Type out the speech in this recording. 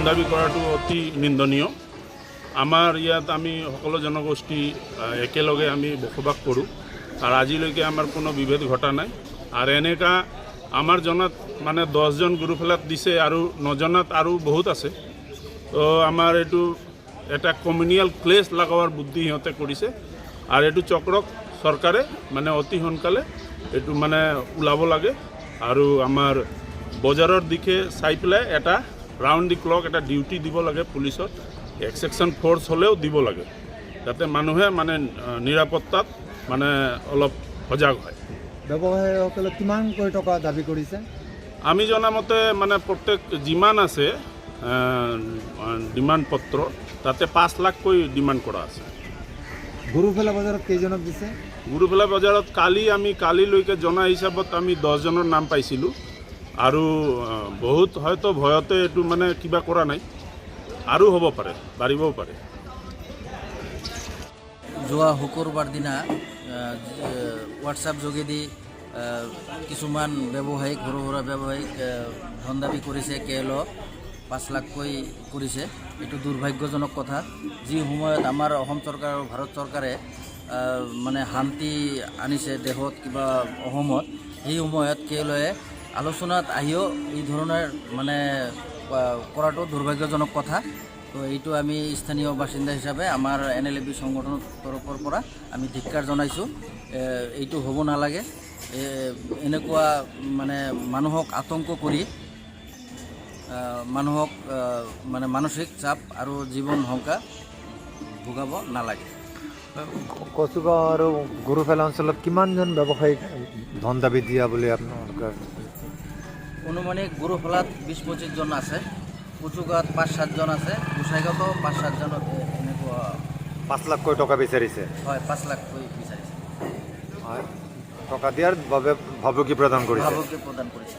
দাবী কৰাটো অতি নিন্দনীয়। আমাৰ ইয়াত আমি সকলো জনগোষ্ঠী একেলগে আমি বসবাস কৰোঁ আৰু আজিলৈকে আমাৰ কোনো বিভেদ ঘটা নাই। আৰু এনেকা আমাৰ জনাত মানে 10জন গুৰুফেলাত দিছে আৰু নজনাত আৰু বহুত আছে। তো আমাৰ এইটো এটা কমিউনিয়েল ক্লেছ লগাৱাৰ বুদ্ধি সিহঁতে কৰিছে আৰু এইটো চক্ৰক চৰকাৰে মানে অতি সোনকালে এইটো মানে ওলাব লাগে আৰু আমাৰ বজাৰৰ দিশে চাই পেলাই এটা ৰাউণ্ড দি ক্লক এটা ডিউটি দিব লাগে পুলিচত, এক্সেকশ্যন ফ'ৰ্চ হ'লেও দিব লাগে, যাতে মানুহে মানে নিৰাপত্তাত মানে অলপ সজাগ হয়। ব্যৱসায়ীসকলে কিমানকৈ টকা দাবী কৰিছে? আমি জনামতে মানে প্ৰত্যেক যিমান আছে ডিমাণ্ড পত্ৰ তাতে 5 লাখকৈ ডিমাণ্ড কৰা আছে। গৰুফেলা বজাৰত কেইজনক দিছে? গুৰুফেলা বজাৰত কালিলৈকে জনা হিচাপত আমি 10জনৰ নাম পাইছিলোঁ আৰু বহুত হয়তো ভয়তে এইটো মানে কিবা কৰা নাই, আৰু হ'ব পাৰে, বাঢ়িবও পাৰে। যোৱা শুকুৰবাৰ দিনা হোৱাটছআপ যোগেদি কিছুমান ব্যৱসায়িক সৰু সুৰা ব্যৱসায়িক ধন দাবী কৰিছে, কেলো 5 লাখকৈ কৰিছে। এইটো দুৰ্ভাগ্যজনক কথা। যি সময়ত আমাৰ অসম চৰকাৰ আৰু ভাৰত চৰকাৰে মানে শান্তি আনিছে দেশত কিবা অসমত, সেই সময়ত কেলোৱে আলোচনাত আহিও এই ধৰণৰ মানে কৰাটো দুৰ্ভাগ্যজনক কথা। তো এইটো আমি স্থানীয় বাসিন্দা হিচাপে আমাৰ NLAB সংগঠনৰ তৰফৰ পৰা আমি ধিক্কাৰ জনাইছোঁ। এইটো হ'ব নালাগে। এনেকুৱা মানে মানুহক আতংক কৰি মানুহক মানে মানসিক চাপ আৰু জীৱন শংকা ভোগাব নালাগে। কচুগাঁও আৰু গৰুফেলা অঞ্চলত কিমানজন ব্যৱসায়ীক ধন দাবী দিয়া বুলি আপোনালোকে? অনুমানিক গৰুফেলাত 20-25 জন আছে, কচুগাঁৱত 5-7 আছে, গোসাইগাঁৱতো 5-7 জন এনেকুৱা 5 লাখকৈ টকা বিচাৰিছে। হয়, 5 লাখকৈ বিচাৰিছে, হয়, টকা দিয়াৰ বাবে ভাবুকি প্ৰদান কৰিছে। ভাবুকি প্ৰদান কৰিছে।